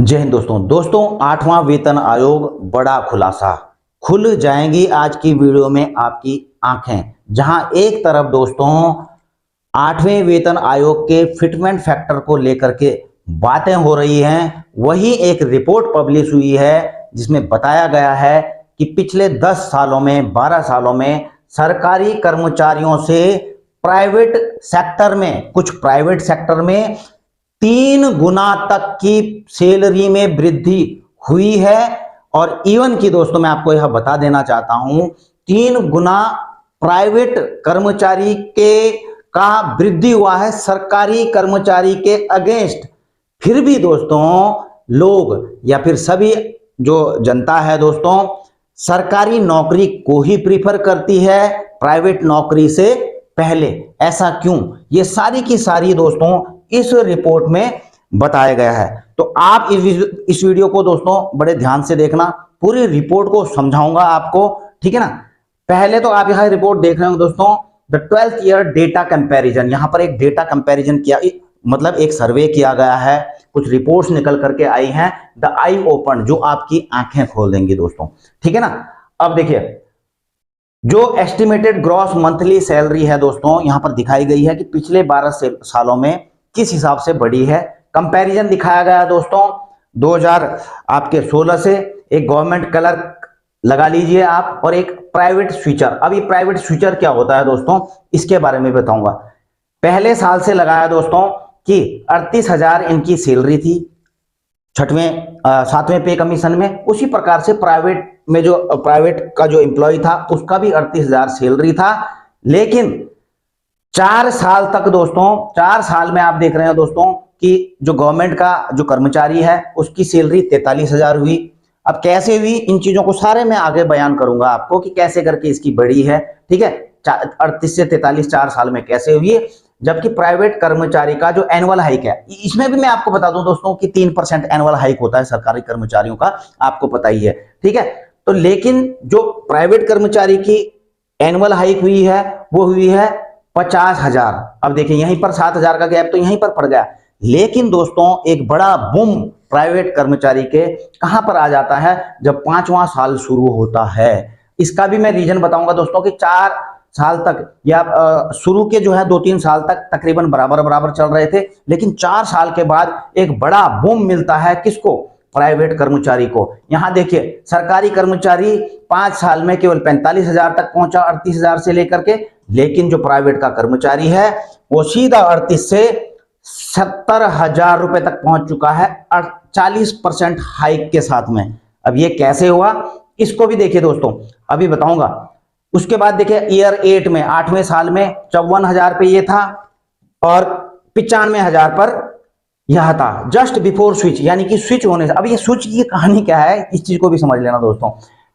जय हिंद दोस्तों आठवां वेतन आयोग बड़ा खुलासा। खुल जाएंगी आज की वीडियो में आपकी आंखें। जहां एक तरफ दोस्तों आठवें वेतन आयोग के फिटमेंट फैक्टर को लेकर के बातें हो रही हैं, वही एक रिपोर्ट पब्लिश हुई है जिसमें बताया गया है कि पिछले 10 सालों में 12 सालों में सरकारी कर्मचारियों से कुछ प्राइवेट सेक्टर में 3 गुना तक की सैलरी में वृद्धि हुई है। और इवन की दोस्तों मैं आपको यह बता देना चाहता हूं, 3 गुना प्राइवेट कर्मचारी के का वृद्धि हुआ है सरकारी कर्मचारी के अगेंस्ट। फिर भी दोस्तों लोग या फिर सभी जो जनता है दोस्तों सरकारी नौकरी को ही प्रीफर करती है प्राइवेट नौकरी से पहले। ऐसा क्यों? ये सारी की सारी दोस्तों इस रिपोर्ट में बताया गया है। तो आप इस वीडियो को दोस्तों बड़े ध्यान से देखना, पूरी रिपोर्ट को समझाऊंगा आपको, ठीक है ना। पहले तो आप यह रिपोर्ट देख रहे हो दोस्तों, the 12th year data comparison. यहां पर एक डेटा कंपैरिजन किया, मतलब एक सर्वे किया गया है, कुछ रिपोर्ट्स निकल करके आई हैं, द आई ओपन, जो आपकी आंखें खोल देंगी दोस्तों, ठीक है ना। अब देखिए जो एस्टिमेटेड ग्रॉस मंथली सैलरी है दोस्तों यहां पर दिखाई गई है कि पिछले 12 सालों में किस हिसाब से बढ़ी है। कंपैरिजन दिखाया गया दोस्तों 2016 से। एक गवर्नमेंट क्लर्क लगा लीजिए आप और एक प्राइवेट स्विचर। अब ये प्राइवेट स्विचर क्या होता है दोस्तों, इसके बारे में बताऊंगा। पहले साल से लगाया दोस्तों कि 38,000 इनकी सैलरी थी 7वें पे कमीशन में। उसी प्रकार से प्राइवेट में जो प्राइवेट का जो एम्प्लॉय था उसका भी 38,000 सैलरी था। लेकिन 4 साल तक दोस्तों, 4 साल में आप देख रहे हैं दोस्तों कि जो गवर्नमेंट का जो कर्मचारी है उसकी सैलरी 43,000 हुई। अब कैसे हुई, इन चीजों को सारे मैं आगे बयान करूंगा आपको कि कैसे करके इसकी बढ़ी है, ठीक है। 38 से 43 4 साल में कैसे हुई। जबकि प्राइवेट कर्मचारी का जो एनुअल हाइक है, इसमें भी मैं आपको बता दूं दोस्तों कि 3% एनुअल हाइक होता है सरकारी कर्मचारियों का, आपको पता ही है, ठीक है। तो लेकिन जो प्राइवेट कर्मचारी की एनुअल हाइक हुई है वो हुई है 50,000। अब देखिए यहीं पर 7,000 का गैप तो यहीं पर पड़ गया। लेकिन दोस्तों एक बड़ा बूम प्राइवेट कर्मचारी के कहां पर आ जाता है, जब 5वां साल शुरू होता है। इसका भी मैं रीजन बताऊंगा दोस्तों कि 4 साल तक या शुरू के जो है 2-3 साल तक तकरीबन बराबर बराबर चल रहे थे, लेकिन 4 साल के बाद एक बड़ा बूम मिलता है किसको, प्राइवेट कर्मचारी को। यहां देखिए सरकारी कर्मचारी 5 साल में केवल 45,000 तक पहुंचा 38,000 से लेकर के। लेकिन जो प्राइवेट का कर्मचारी है वो सीधा 38 से 70,000 रुपए तक पहुंच चुका है 40% हाइक के साथ में। अब ये कैसे हुआ इसको भी देखिए दोस्तों, अभी बताऊंगा। उसके बाद देखिए ईयर 8 में 8वें साल में 54,000 पे ये था और 95,000 पर यह था जस्ट बिफोर स्विच, यानी कि स्विच होने से। अब ये स्विच की कहानी क्या है इस चीज को भी समझ लेना दोस्तों,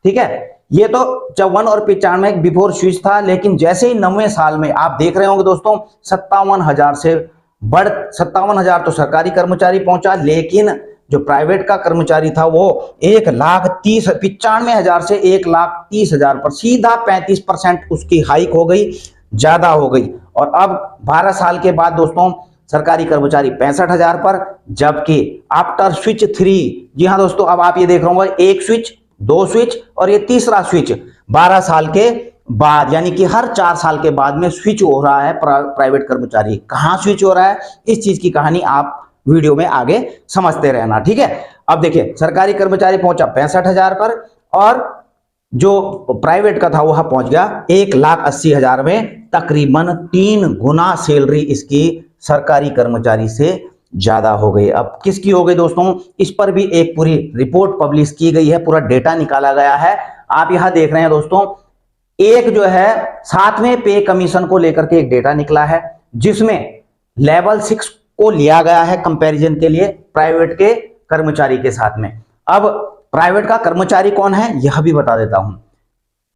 ठीक है। ये तो 54 और 95 बिफोर स्विच था, लेकिन जैसे ही 9वें साल में आप देख रहे होंगे दोस्तों 57,000 से बढ़ 57,000 तो सरकारी कर्मचारी पहुंचा, लेकिन जो प्राइवेट का कर्मचारी था वो 1,95,000 से 1,30,000 पर सीधा 35% उसकी हाइक हो गई, ज्यादा हो गई। और अब 12 साल के बाद दोस्तों सरकारी कर्मचारी 65,000 पर, जबकि आफ्टर स्विच 3, जी हाँ दोस्तों, अब आप ये देख रहे होंगे 1 स्विच 2 स्विच और ये तीसरा स्विच 12 साल के बाद, यानी कि हर 4 साल के बाद में स्विच हो रहा है प्राइवेट कर्मचारी। कहां स्विच हो रहा है इस चीज की कहानी आप वीडियो में आगे समझते रहना, ठीक है। अब देखिए सरकारी कर्मचारी पहुंचा 65,000 पर और जो प्राइवेट का था वह पहुंच गया 1,80,000 में। तकरीबन 3 गुना सैलरी इसकी सरकारी कर्मचारी से ज्यादा हो गई। अब किसकी हो गई दोस्तों, इस पर भी एक पूरी रिपोर्ट पब्लिश की गई है, पूरा डेटा निकाला गया है। आप यहां देख रहे हैं दोस्तों, एक जो है 7वें पे कमीशन को लेकर के एक डेटा निकला है जिसमें लेवल 6 को लिया गया है कंपैरिजन के लिए प्राइवेट के कर्मचारी के साथ में। अब प्राइवेट का कर्मचारी कौन है यह भी बता देता हूं।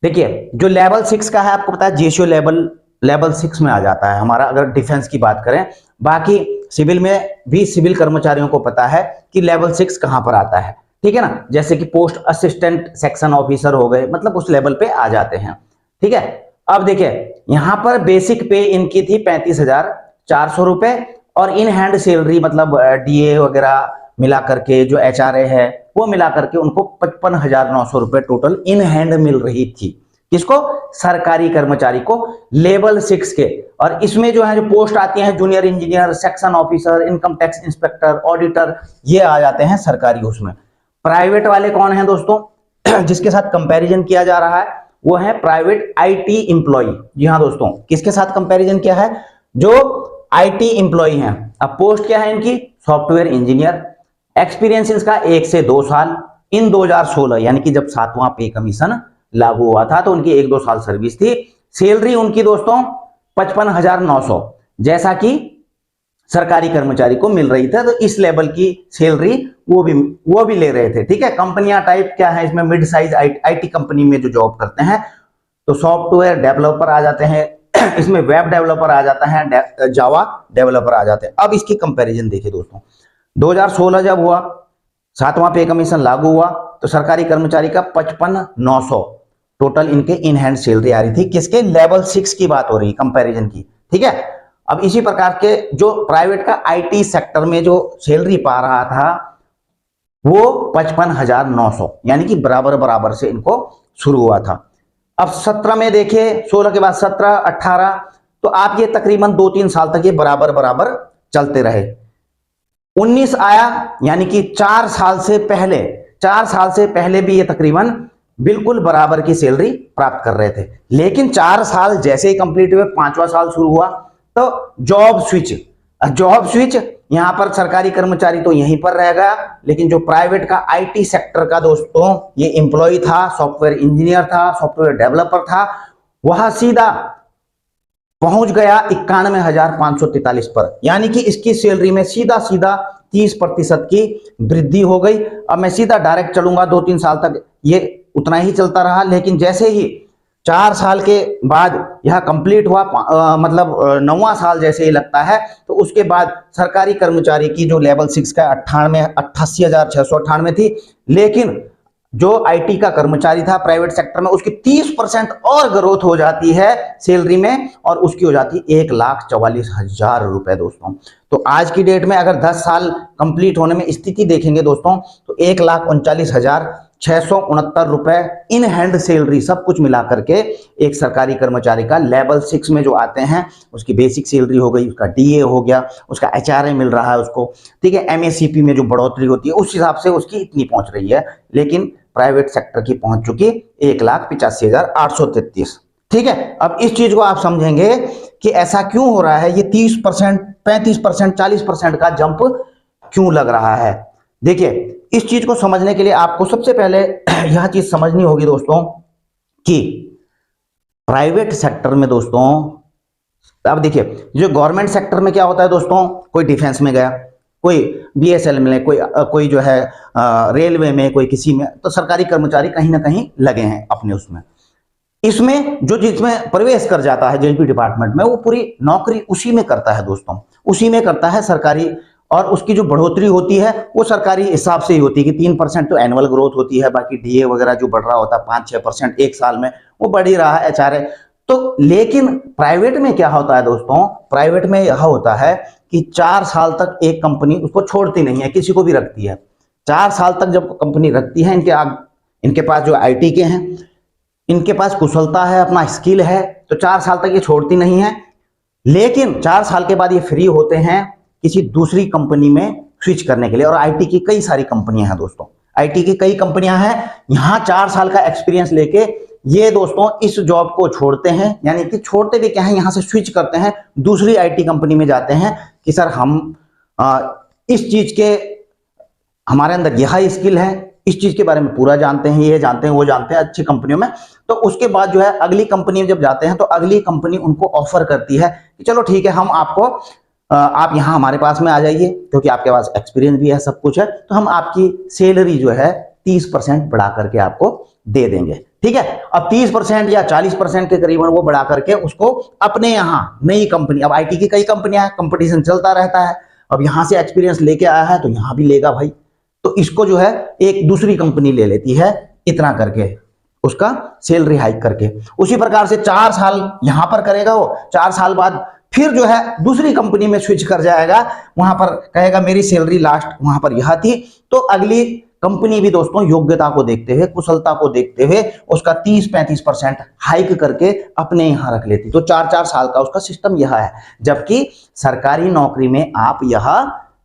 देखिए जो लेवल 6 का है आपको पता है जेसीओ लेवल 6 में आ जाता है हमारा, अगर डिफेंस की बात करें। बाकी सिविल में भी सिविल कर्मचारियों को पता है कि लेवल 6 कहां पर आता है, ठीक है ना। जैसे कि पोस्ट असिस्टेंट सेक्शन ऑफिसर हो गए, मतलब उस लेवल पे आ जाते हैं, ठीक है। अब देखिए यहां पर बेसिक पे इनकी थी 35,400 रुपए और इन हैंड सैलरी मतलब डीए वगैरह मिला करके जो HRA है वो मिला करके उनको 55,900 रुपए टोटल इन हैंड मिल रही थी। किसको? सरकारी कर्मचारी को, लेवल 6 के। और इसमें जो है जो पोस्ट आती है junior engineer, section officer, income tax inspector, auditor, ये आ जाते हैं सरकारी उसमें। प्राइवेट वाले कौन है दोस्तों जिसके साथ कंपैरिजन किया जा रहा है वो है प्राइवेट IT एम्प्लॉय। जी हाँ दोस्तों, किसके साथ कंपैरिजन किया है? जो IT एम्प्लॉय हैं। अब पोस्ट क्या है इनकी? Software engineer. एक्सपीरियंस इसका 1 से 2 साल। इन 2016 यानी कि जब 7वां पे कमीशन लागू हुआ था तो उनकी 1-2 साल सर्विस थी। सैलरी उनकी दोस्तों 55,900 जैसा कि सरकारी कर्मचारी को मिल रही थी। तो इस लेवल की सैलरी वो भी ले रहे थे। ठीक है, कंपनियां टाइप क्या है इसमें? मिड साइज IT कंपनी में जो जॉब करते हैं तो सॉफ्टवेयर डेवलपर आ जाते हैं इसमें वेब डेवलपर आ जाता है, जावा डेवलपर आ जाते हैं। अब इसकी कंपैरिजन देखिए दोस्तों, 2016 जब हुआ, 7वां पे कमीशन लागू हुआ तो सरकारी कर्मचारी का 55,900 टोटल इनके इन हैंड सैलरी आ रही थी। किसके? लेवल 6 की बात हो रही, कंपैरिजन की। ठीक है, अब इसी प्रकार के जो प्राइवेट का IT सेक्टर में जो सैलरी पा रहा था वो 55,900 यानी कि बराबर बराबर से इनको शुरू हुआ था। अब 17 में देखिए, 16 के बाद 17, 18, तो आप ये तकरीबन 2-3 साल तक ये बराबर बराबर चलते रहे। 19 आया यानी कि 4 साल से पहले भी ये तकरीबन बिल्कुल बराबर की सैलरी प्राप्त कर रहे थे। लेकिन 4 साल जैसे ही कंप्लीट हुए, 5वां साल शुरू हुआ तो जॉब स्विच यहां पर सरकारी कर्मचारी तो यहीं पर रह गया, लेकिन जो प्राइवेट का IT सेक्टर का दोस्तों ये एम्प्लॉय था, सॉफ्टवेयर इंजीनियर था, सॉफ्टवेयर डेवलपर था, वह सीधा पहुंच गया 91,543 पर। यानी कि इसकी सैलरी में सीधा 30% की वृद्धि हो गई। अब मैं सीधा डायरेक्ट चलूंगा, 2-3 साल तक ये उतना ही चलता रहा, लेकिन जैसे ही 4 साल के बाद यह कंप्लीट हुआ, मतलब 9वां साल जैसे ही लगता है, तो उसके बाद सरकारी कर्मचारी की जो लेवल 6 का 88,698 थी, लेकिन जो IT का कर्मचारी था प्राइवेट सेक्टर में उसकी 30% और ग्रोथ हो जाती है सैलरी में, और उसकी हो जाती है 1,44,000 रुपए दोस्तों। तो आज की डेट में अगर 10 साल कंप्लीट होने में स्थिति देखेंगे दोस्तों तो 1,39,669 रुपए इन हैंड सैलरी सब कुछ मिला करके एक सरकारी कर्मचारी का लेवल 6 में जो आते हैं उसकी बेसिक सैलरी हो गई, उसका DA हो गया, उसका HRA मिल रहा है उसको। ठीक है, MACP में जो बढ़ोतरी होती है उस हिसाब से उसकी इतनी पहुंच रही है, लेकिन प्राइवेट सेक्टर की पहुंच चुकी 1,85,833। ठीक है, अब इस चीज को आप समझेंगे कि ऐसा क्यों हो रहा है, ये 30%, 35%, 40% का जंप क्यों लग रहा है। देखिए, इस चीज को समझने के लिए आपको सबसे पहले यह चीज समझनी होगी दोस्तों कि प्राइवेट सेक्टर में दोस्तों, अब देखिए जो गवर्नमेंट सेक्टर में क्या होता है दोस्तों, कोई डिफेंस में गया, कोई BSL में, कोई जो है रेलवे में, कोई किसी में, तो सरकारी कर्मचारी कहीं ना कहीं लगे हैं अपने उसमें। इसमें जो जिसमें प्रवेश कर जाता है JP डिपार्टमेंट में, वो पूरी नौकरी उसी में करता है दोस्तों, उसी में करता है सरकारी, और उसकी जो बढ़ोतरी होती है वो सरकारी हिसाब से ही होती है कि 3% तो एनुअल ग्रोथ होती है, बाकी DA वगैरह जो बढ़ रहा होता है 5-6% एक साल में वो बढ़ ही रहा है, HRA तो। लेकिन प्राइवेट में क्या होता है दोस्तों, प्राइवेट में यह होता है कि 4 साल तक एक कंपनी उसको छोड़ती नहीं है, किसी को भी रखती है। 4 साल तक जब कंपनी रखती है, इनके पास जो IT के हैं, इनके पास कुशलता है, अपना स्किल है, तो 4 साल तक ये छोड़ती नहीं है। लेकिन 4 साल के बाद ये फ्री होते हैं किसी दूसरी कंपनी में स्विच करने के लिए। और IT की कई सारी कंपनियां हैं दोस्तों, IT की कई कंपनियां हैं, यहाँ 4 साल का एक्सपीरियंस लेके ये दोस्तों इस जॉब को छोड़ते हैं, यानी कि छोड़ते भी क्या है, यहाँ से स्विच करते हैं, दूसरी IT कंपनी में जाते हैं कि सर हम इस चीज के, हमारे अंदर यह स्किल है, इस चीज के बारे में पूरा जानते हैं, ये जानते हैं, वो जानते हैं अच्छी कंपनियों में। तो उसके बाद जो है अगली कंपनी में जब जाते हैं तो अगली कंपनी उनको ऑफर करती है कि चलो ठीक है, हम आपको, आप यहाँ हमारे पास में आ जाइए क्योंकि आपके पास एक्सपीरियंस भी है, सब कुछ है, तो हम आपकी सैलरी जो है 30% बढ़ा करके आपको दे देंगे। ठीक है, अब 30% या 40% के करीबन वो बढ़ा करके उसको अपने यहाँ नई कंपनी, अब IT की कई कंपनियां हैं, कंपटीशन चलता रहता है, अब यहाँ से एक्सपीरियंस लेके आया है तो यहाँ भी लेगा भाई, तो इसको जो है एक दूसरी कंपनी ले लेती है इतना करके, उसका सैलरी हाइक करके। उसी प्रकार से 4 साल यहां पर करेगा वो, 4 साल बाद फिर जो है दूसरी कंपनी में स्विच कर जाएगा, वहां पर कहेगा मेरी सैलरी लास्ट वहां पर यह थी, तो अगली कंपनी भी दोस्तों योग्यता को देखते हुए, कुशलता को देखते हुए उसका 30-35% हाइक करके अपने यहां रख लेती। तो 4-4 साल का उसका सिस्टम यह है, जबकि सरकारी नौकरी में आप यह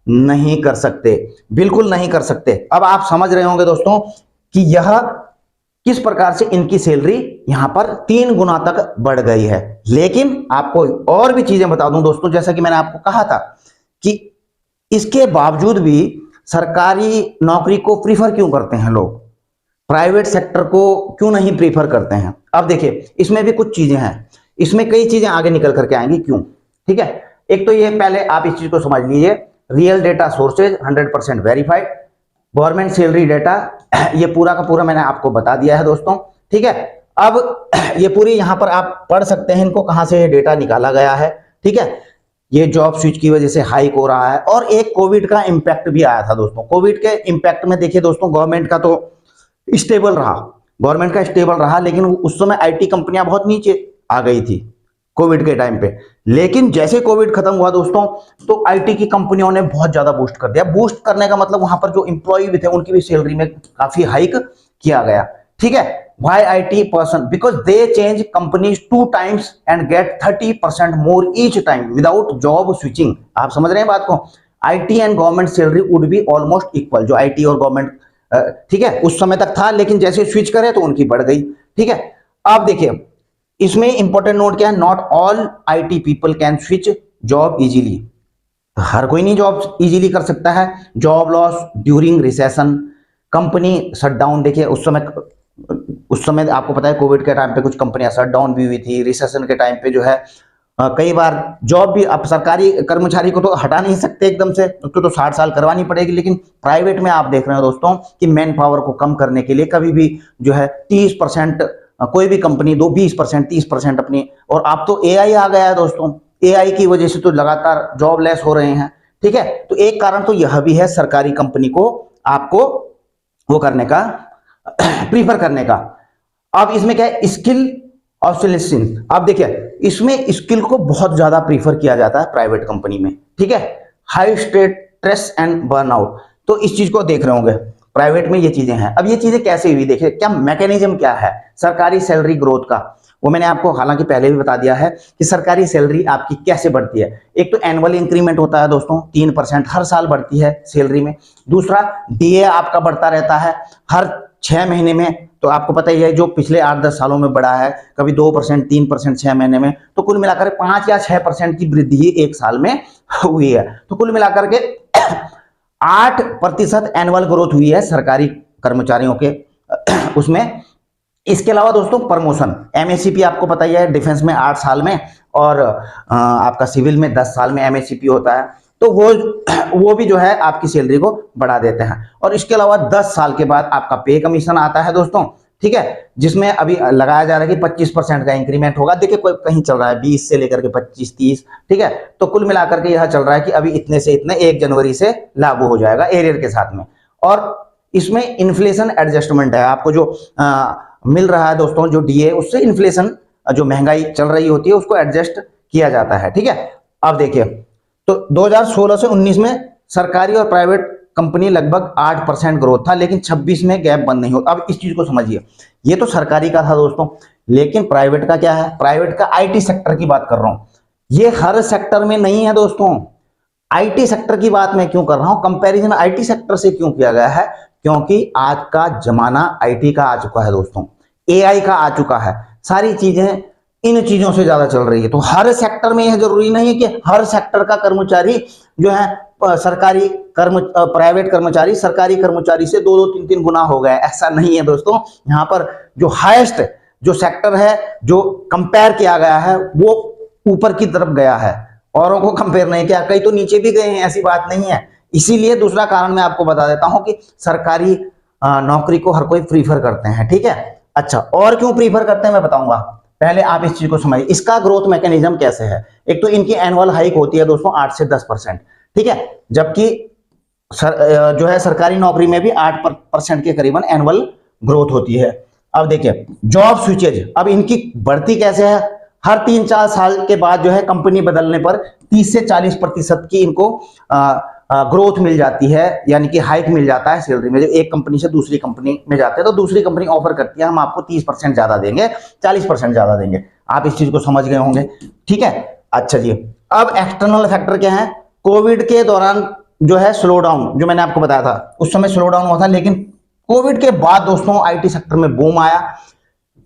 नहीं कर सकते, बिल्कुल नहीं कर सकते। अब आप समझ रहे होंगे दोस्तों कि यह किस प्रकार से इनकी सैलरी यहां पर 3 गुना तक बढ़ गई है। लेकिन आपको और भी चीजें बता दूं दोस्तों, जैसा कि मैंने आपको कहा था कि इसके बावजूद भी सरकारी नौकरी को प्रीफर क्यों करते हैं लोग, प्राइवेट सेक्टर को क्यों नहीं प्रीफर करते हैं। अब देखिए इसमें भी कुछ चीजें हैं, इसमें कई चीजें आगे निकल करके आएंगी क्यों, ठीक है। एक तो ये पहले आप इस चीज को समझ लीजिए, real data sources 100% verified, government salary data, ये पूरा का पूरा मैंने आपको बता दिया है दोस्तों, ठीक है। अब ये पूरी यहां पर आप पढ़ सकते हैं इनको, कहां से ये डेटा निकाला गया है, ठीक है। ये जॉब स्विच की वजह से हाइक हो रहा है, और एक कोविड का इंपैक्ट भी आया था दोस्तों। कोविड के इंपैक्ट में देखिए दोस्तों, गवर्नमेंट का तो स्टेबल रहा, गवर्नमेंट का स्टेबल रहा, लेकिन उस समय आईटी कंपनियां बहुत नीचे आ गई थी कोविड के टाइम पे। लेकिन जैसे कोविड खत्म हुआ दोस्तों, तो आईटी की कंपनियों ने बहुत ज्यादा बूस्ट कर दिया। बूस्ट करने का मतलब वहां पर जो इंप्लॉय भी थे उनकी भी सैलरी में काफी हाइक किया गया, ठीक है। Why IT person? Because they change companies 2 times and get 30% more each time without job switching. आप समझ रहे हैं बात को। IT and government salary would be almost equal, जो IT और गवर्नमेंट, ठीक है, उस समय तक था, लेकिन जैसे स्विच करे तो उनकी बढ़ गई, ठीक है। अब देखिए इसमें इंपॉर्टेंट नोट क्या है, not all IT people can switch job easily. हर कोई नहीं जॉब इजीली कर सकता है। Job loss during recession, company shutdown, देखिए उस समय आपको पता है कोविड के टाइम पे कुछ कंपनियां शट डाउन भी हुई थी। रिसेशन के टाइम पे जो है कई बार जॉब भी, अब सरकारी कर्मचारी को तो हटा नहीं सकते एकदम से, उसको तो 60 साल करवानी पड़ेगी, लेकिन प्राइवेट में आप देख रहे हो दोस्तों कि मैन पावर को कम करने के लिए कभी भी जो है 30%, कोई भी कंपनी दो 20% 30% अपनी, और आप तो एआई आ गया है दोस्तों, एआई की वजह से तो लगातार जॉब लेस हो रहे हैं, ठीक है। तो एक कारण तो यह भी है सरकारी कंपनी को आपको वो करने का, प्रीफर करने का। अब इसमें क्या है, स्किल ऑब्सोलेसेंस। अब देखिए इसमें स्किल को बहुत ज्यादा प्रीफर किया जाता है प्राइवेट कंपनी में, ठीक है। हाई स्ट्रेस एंड बर्नआउट, तो इस चीज को देख रहे होंगे प्राइवेट में ये चीजें हैं। अब ये चीजें कैसे हुई, देखिए क्या मैकेनिज्म क्या है सरकारी सैलरी ग्रोथ का, वो मैंने आपको हालांकि पहले भी बता दिया है कि सरकारी सैलरी आपकी कैसे बढ़ती है। एक तो एनुअल इंक्रीमेंट होता है दोस्तों, 3% हर साल बढ़ती है सैलरी में। दूसरा डीए आपका बढ़ता रहता है हर 6 महीने में, तो आपको पता ही है जो पिछले 8-10 सालों में बढ़ा है, कभी 2%, 3%, 6 महीने में, तो कुल मिलाकर 5 या 6% की वृद्धि ही एक साल में हुई है। तो कुल मिलाकर के 8% एनुअल ग्रोथ हुई है सरकारी कर्मचारियों के उसमें। इसके अलावा दोस्तों प्रमोशन, एमएससीपी आपको पता ही है, डिफेंस में 8 साल में और आपका सिविल में 10 साल में एमएससीपी होता है, तो वो भी जो है आपकी सैलरी को बढ़ा देते हैं। और इसके अलावा 10 साल के बाद आपका पे कमीशन आता है दोस्तों, ठीक है, जिसमें अभी लगाया जा रहा है कि 25% का इंक्रीमेंट होगा। देखिए कोई कहीं चल रहा है 20 से लेकर के 25-30, ठीक है। तो कुल मिलाकर के यह चल रहा है कि अभी इतने से इतने 1 जनवरी से लागू हो जाएगा एरियर के साथ में। और इसमें इन्फ्लेशन एडजस्टमेंट है, आपको जो मिल रहा है दोस्तों जो डीए, उससे इन्फ्लेशन जो महंगाई चल रही होती है उसको एडजस्ट किया जाता है, ठीक है। अब देखिए तो 2016 से 19 में सरकारी और प्राइवेट कंपनी लगभग 8% ग्रोथ था, लेकिन 26 में गैप बंद नहीं होता। अब इस चीज को समझिए, ये तो सरकारी का था दोस्तों, लेकिन प्राइवेट का क्या है, प्राइवेट का आईटी सेक्टर की बात कर रहा हूं। ये हर सेक्टर में नहीं है दोस्तों, आईटी सेक्टर की बात मैं क्यों कर रहा हूं, कंपैरिजन आईटी सेक्टर से क्यों किया गया है, क्योंकि आज का जमाना आईटी का आ चुका है दोस्तों, एआई का आ चुका है, सारी चीजें इन चीजों से ज्यादा चल रही है। तो हर सेक्टर में यह जरूरी नहीं है कि हर सेक्टर का कर्मचारी जो है प्राइवेट कर्मचारी सरकारी कर्मचारी से 2-2, 3-3 गुना हो गया, ऐसा नहीं है दोस्तों। यहाँ पर जो हाईएस्ट जो सेक्टर है जो कंपेयर किया गया है वो ऊपर की तरफ गया है, औरों को कंपेयर नहीं किया, कई तो नीचे भी गए हैं, ऐसी बात नहीं है। इसीलिए दूसरा कारण मैं आपको बता देता हूं कि सरकारी नौकरी को हर कोई प्रीफर करते हैं, ठीक है। अच्छा, और क्यों प्रीफर करते हैं मैं बताऊंगा, पहले आप इस चीज को समझिए। इसका ग्रोथ मैकेनिज्म कैसे है, एक तो इनकी एनुअल हाइक होती है दोस्तों 8 से 10%, ठीक है, जबकि जो है सरकारी नौकरी में भी 8% के करीबन एनुअल ग्रोथ होती है। अब देखिए जॉब स्विचेज, अब इनकी बढ़ती कैसे है, हर 3-4 साल के बाद जो है कंपनी बदलने पर 30 से 40% की इनको ग्रोथ मिल जाती है, यानी कि हाइक मिल जाता है सैलरी में। जो एक कंपनी से दूसरी कंपनी में जाते हैं तो दूसरी कंपनी ऑफर करती है हम आपको 30% ज्यादा देंगे, 40% ज्यादा देंगे। आप इस चीज को समझ गए होंगे, ठीक है। अच्छा जी, अब एक्सटर्नल फैक्टर क्या है? कोविड के दौरान जो है स्लो डाउन, जो मैंने आपको बताया था उस समय स्लो डाउन हुआ था, लेकिन कोविड के बाद दोस्तों आईटी सेक्टर में बूम आया,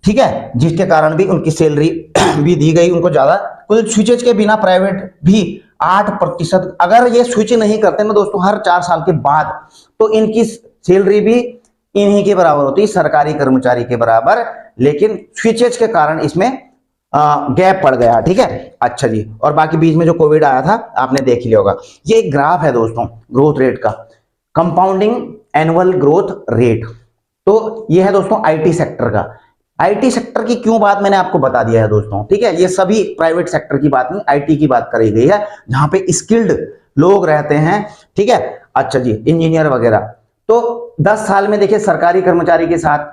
ठीक है, जिसके कारण भी उनकी सैलरी भी दी गई उनको ज्यादा। कुछ स्विचेज के बिना प्राइवेट भी 8%, अगर ये स्विच नहीं करते ना दोस्तों हर 4 साल के बाद, तो इनकी सैलरी भी इन्हीं के बराबर होती, सरकारी कर्मचारी के बराबर, लेकिन स्विचेज के कारण इसमें गैप पड़ गया, ठीक है। अच्छा जी, और बाकी बीच में जो कोविड आया था आपने देख लिया होगा। ये एक ग्राफ है दोस्तों ग्रोथ रेट का, कंपाउंडिंग एनुअल ग्रोथ रेट। तो ये है दोस्तों आईटी सेक्टर का। आईटी सेक्टर की क्यों बात मैंने आपको बता दिया है दोस्तों, ठीक है। ये सभी प्राइवेट सेक्टर की बात नहीं, आईटी की बात करी गई है, जहां पे स्किल्ड लोग रहते हैं, ठीक है। अच्छा जी, इंजीनियर वगैरह। तो 10 साल में देखिए सरकारी कर्मचारी के साथ,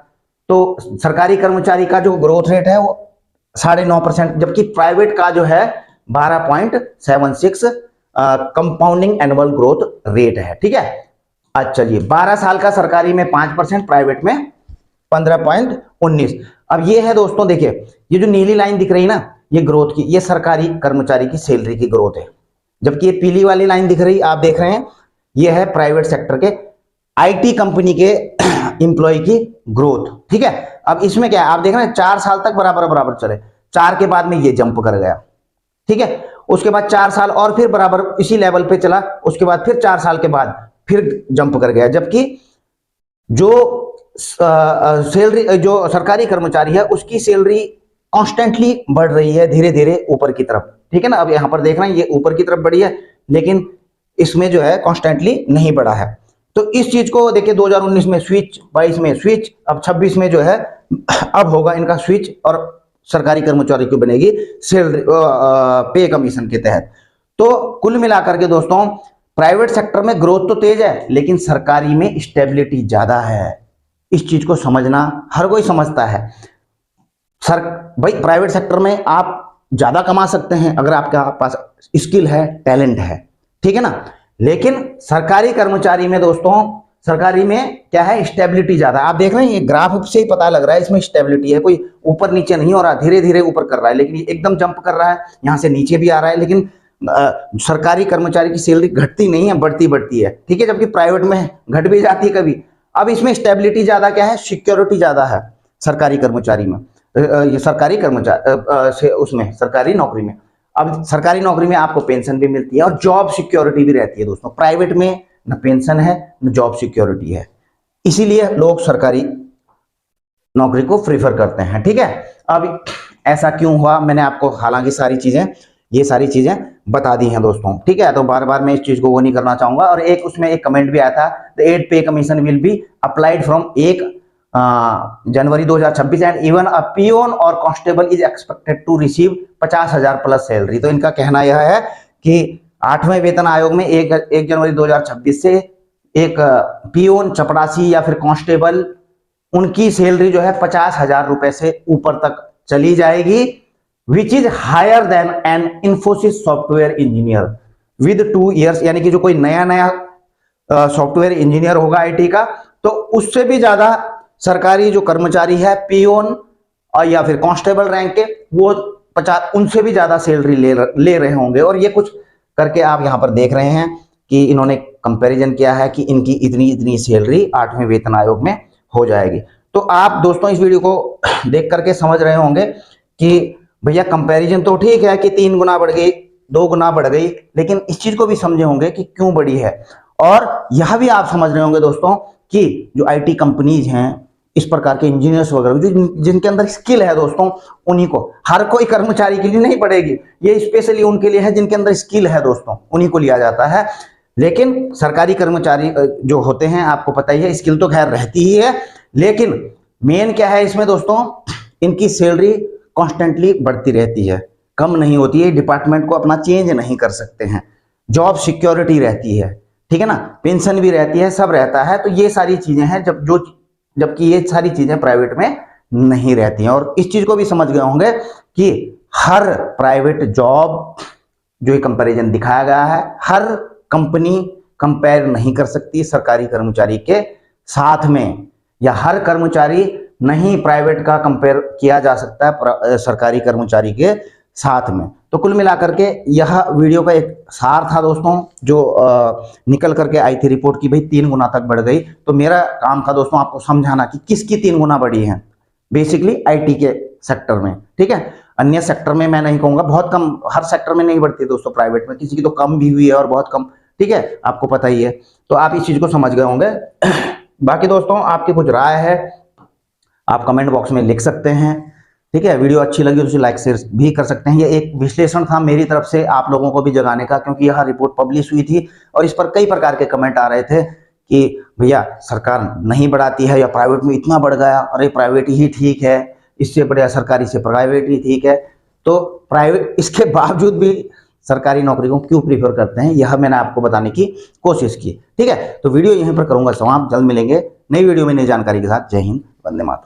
तो सरकारी कर्मचारी का जो ग्रोथ रेट है वो 9.5%, जबकि प्राइवेट का जो है 12.76 कंपाउंडिंग एनुअल ग्रोथ रेट है, ठीक है। अच्छा जी, 12 साल का सरकारी में 5%, प्राइवेट में 15.19। अब ये है दोस्तों, देखिए ये जो नीली लाइन दिख रही है ना, ये ग्रोथ की, ये सरकारी कर्मचारी की सैलरी की ग्रोथ है, जबकि ये पीली वाली लाइन दिख रही आप देख रहे हैं, ये है प्राइवेट सेक्टर के आईटी कंपनी के एम्प्लॉय की ग्रोथ, ठीक है। अब इसमें क्या है आप देख रहे हैं 4 साल तक बराबर बराबर चले, 4 के बाद में ये जंप कर गया, ठीक है। उसके बाद 4 साल और फिर बराबर इसी लेवल पे चला, उसके बाद फिर 4 साल के बाद फिर जंप कर गया, जबकि जो सैलरी जो सरकारी कर्मचारी है उसकी सैलरी कॉन्स्टेंटली बढ़ रही है धीरे धीरे ऊपर की तरफ, ठीक है ना। अब यहां पर देख रहे हैं ये ऊपर की तरफ बढ़ी है, लेकिन इसमें जो है कॉन्स्टेंटली नहीं बढ़ा है। तो इस चीज को देखिए 2019 में स्विच, 22 में स्विच, अब 26 में जो है अब होगा इनका स्विच, और सरकारी कर्मचारी को बनेगी सैलरी पे कमीशन के तहत। तो कुल मिलाकर के दोस्तों प्राइवेट सेक्टर में ग्रोथ तो तेज है, लेकिन सरकारी में स्टेबिलिटी ज्यादा है। इस चीज को समझना हर कोई समझता है। सर भाई प्राइवेट सेक्टर में आप ज्यादा कमा सकते हैं अगर आपके पास स्किल है, टैलेंट है, ठीक है ना। लेकिन सरकारी कर्मचारी में दोस्तों, सरकारी में क्या है, स्टेबिलिटी ज्यादा। आप देख रहे हैं ये ग्राफ से ही पता लग रहा है इसमें स्टेबिलिटी है, कोई ऊपर नीचे नहीं हो रहा, धीरे धीरे ऊपर कर रहा है, लेकिन ये एकदम जंप कर रहा है, यहां से नीचे भी आ रहा है। लेकिन सरकारी कर्मचारी की सैलरी घटती नहीं है, बढ़ती बढ़ती है, ठीक है, जबकि प्राइवेट में घट भी जाती है कभी। अब इसमें स्टेबिलिटी ज्यादा क्या है, सिक्योरिटी ज्यादा है सरकारी कर्मचारी में, ये सरकारी कर्मचारी उसमें सरकारी नौकरी में। अब सरकारी नौकरी में आपको पेंशन भी मिलती है और जॉब सिक्योरिटी भी रहती है दोस्तों। प्राइवेट में न पेंशन है न जॉब सिक्योरिटी है, इसीलिए लोग सरकारी नौकरी को प्रीफर करते हैं, ठीक है। अब ऐसा क्यों हुआ, मैंने आपको हालांकि ये सारी चीजें बता दी हैं दोस्तों, ठीक है। तो बार बार मैं इस चीज को वो नहीं करना चाहूंगा। और एक उसमें एक कमेंट भी आया था, the 8 pay commission will be applied from 1 January 2026 and even a peon और constable is expected to receive 50,000 plus salary. तो इनका कहना यह है कि 8वें वेतन आयोग में 1 जनवरी 2026 से एक पियोन, चपरासी या फिर कांस्टेबल, उनकी सैलरी जो है 50,000 रुपए से ऊपर तक चली जाएगी, which is higher than an Infosys software engineer with 2 years। यानी कि जो कोई नया सॉफ्टवेयर इंजीनियर होगा आईटी का, तो उससे भी ज्यादा सरकारी जो कर्मचारी है पियोन और या फिर कांस्टेबल रैंक के, वो 50, उनसे भी ज्यादा सैलरी ले रहे होंगे। और ये कुछ करके आप यहां पर देख रहे हैं कि इन्होंने कंपैरिजन किया है कि इनकी इतनी इतनी सैलरी 8वें वेतन आयोग में हो जाएगी। तो आप दोस्तों इस वीडियो को देख करके समझ रहे होंगे कि भैया कंपैरिजन तो ठीक है कि 3 गुना बढ़ गई, 2 गुना बढ़ गई, लेकिन इस चीज को भी समझे होंगे कि क्यों बढ़ी है। और यह भी आप समझ रहे होंगे दोस्तों कि जो आईटी कंपनीज हैं, इस प्रकार के इंजीनियर्स वगैरह जिनके अंदर स्किल है दोस्तों, उन्हीं को, हर कोई कर्मचारी के लिए नहीं पड़ेगी, ये स्पेशली उनके लिए है जिनके अंदर स्किल है दोस्तों, उन्हीं को लिया जाता है। लेकिन सरकारी कर्मचारी जो होते हैं, आपको पता ही है, स्किल तो खैर रहती ही है, लेकिन मेन क्या है इसमें दोस्तों, इनकी सैलरी कॉन्स्टेंटली बढ़ती रहती है, कम नहीं होती है, डिपार्टमेंट को अपना चेंज नहीं कर सकते हैं, जॉब सिक्योरिटी रहती है, ठीक है ना, पेंशन भी रहती है, सब रहता है। तो ये सारी चीजें हैं जबकि ये सारी चीजें प्राइवेट में नहीं रहती हैं। और इस चीज को भी समझ गए होंगे कि हर प्राइवेट जॉब जो ये कंपैरिजन दिखाया गया है, हर कंपनी कंपेयर नहीं कर सकती सरकारी कर्मचारी के साथ में, या हर कर्मचारी नहीं प्राइवेट का कंपेयर किया जा सकता है सरकारी कर्मचारी के साथ में। तो कुल मिलाकर के यह वीडियो का एक सार था दोस्तों, जो निकल करके आई थी रिपोर्ट की भाई 3 गुना तक बढ़ गई। तो मेरा काम था दोस्तों आपको समझाना कि किसकी 3 गुना बढ़ी है, बेसिकली आईटी के सेक्टर में, ठीक है। अन्य सेक्टर में मैं नहीं कहूंगा, बहुत कम, हर सेक्टर में नहीं बढ़ती दोस्तों, प्राइवेट में किसी की तो कम भी हुई है और बहुत कम, ठीक है, आपको पता ही है। तो आप इस चीज को समझ गए होंगे। बाकी दोस्तों आपकी कुछ राय है आप कमेंट बॉक्स में लिख सकते हैं, ठीक है। वीडियो अच्छी लगी तो उसे लाइक शेयर भी कर सकते हैं। ये एक विश्लेषण था मेरी तरफ से आप लोगों को भी जगाने का, क्योंकि यह रिपोर्ट पब्लिश हुई थी और इस पर कई प्रकार के कमेंट आ रहे थे कि भैया सरकार नहीं बढ़ाती है या प्राइवेट में इतना बढ़ गया, अरे प्राइवेट ही ठीक है, इससे बढ़िया सरकारी से प्राइवेट ही ठीक है। तो प्राइवेट इसके बावजूद भी सरकारी नौकरी को क्यों प्रीफर करते हैं, यह मैंने आपको बताने की कोशिश की, ठीक है। तो वीडियो यहीं पर करूंगा समाप्त, जल्द मिलेंगे नई वीडियो में नई जानकारी के साथ। जय हिंद, वंदे मातरम।